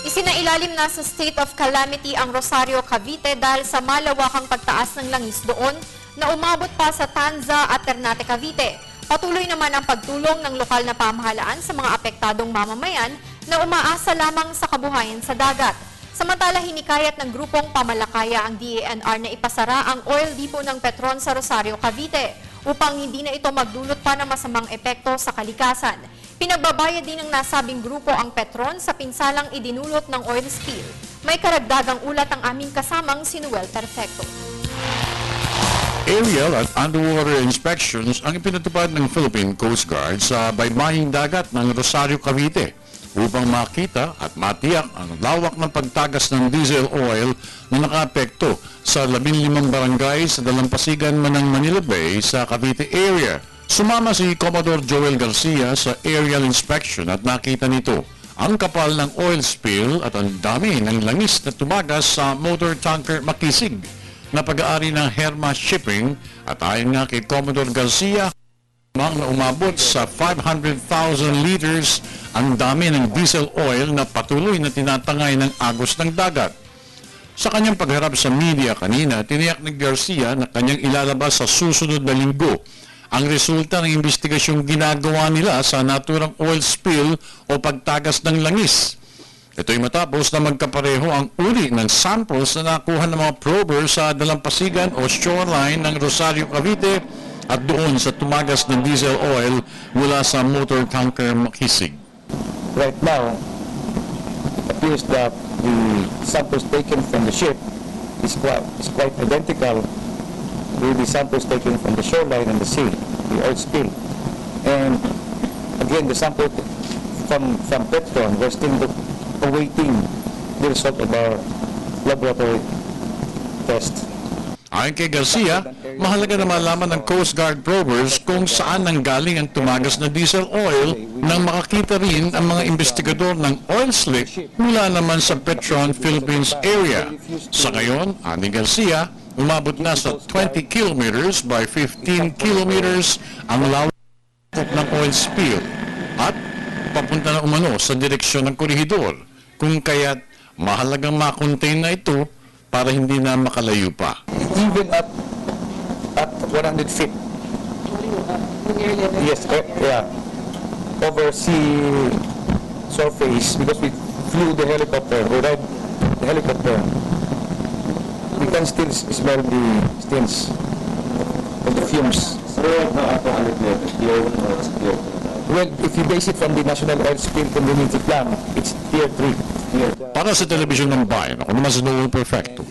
Isinailalim na sa state of calamity ang Rosario, Cavite dahil sa malawakang pagtaas ng langis doon na umabot pa sa Tanza at Ternate, Cavite. Patuloy naman ang pagtulong ng lokal na pamahalaan sa mga apektadong mamamayan na umaasa lamang sa kabuhayan sa dagat. Samantala, hinikayat ng grupong pamalakaya ang DANR na ipasara ang oil depot ng Petron sa Rosario, Cavite upang hindi na ito magdulot pa ng masamang epekto sa kalikasan. Pinagbabayad din ng nasabing grupo ang Petron sa pinsalang idinulot ng oil spill. May karagdagang ulat ang aming kasamang si Noel Perfecto. Aerial at underwater inspections ang ipinatupad ng Philippine Coast Guard sa baybaying dagat ng Rosario, Cavite upang makita at matiyak ang lawak ng pagtagas ng diesel oil na nakaapekto sa 15 barangay sa dalampasigan man ng Manila Bay sa Cavite area. Sumama si Commodore Joel Garcia sa aerial inspection at nakita nito ang kapal ng oil spill at ang dami ng langis na tumagas sa motor tanker Makisig na pag-aari ng Herma Shipping at ayon nga kay Commodore Garcia, na umabot sa 500,000 liters ang dami ng diesel oil na patuloy na tinatangay ng agos ng dagat. Sa kanyang pagharap sa media kanina, tiniyak ni Garcia na kanyang ilalabas sa susunod na linggo ang resulta ng investigasyong ginagawa nila sa naturang oil spill o pagtagas ng langis. Ito'y matapos na magkapareho ang uri ng samples na nakuha ng mga prober sa dalampasigan o shoreline ng Rosario, Cavite at doon sa tumagas ng diesel oil mula sa motor tanker Makisig. Right now, it appears that the samples taken from the ship is quite identical with the samples taken from the shoreline and the sea, the oil spill. And again, the sample from Petron, we're still awaiting the result of our laboratory test. Ayon kay Garcia, mahalaga na malaman ng Coast Guard probers kung saan nanggaling ang tumagas na diesel oil nang makakita rin ang mga investigador ng oil slick mula naman sa Petron, Philippines area. Sa ngayon, ani Garcia, umabot na sa 20 kilometers by 15 kilometers ang lawak ng oil spill at papunta na umano sa direksyon ng korehidor, kung kaya't mahalagang makontain na ito para hindi na makalayo pa. Even at 100 feet. Yes, yeah. Over sea surface, because we flew the helicopter, we ride the helicopter, we can still smell the stains of the fumes. Well, if you base it from the National Oil Spill Community Plan, it's Tier 3. Para sa telebisyon ng bayan, ako naman si Noel Perfecto.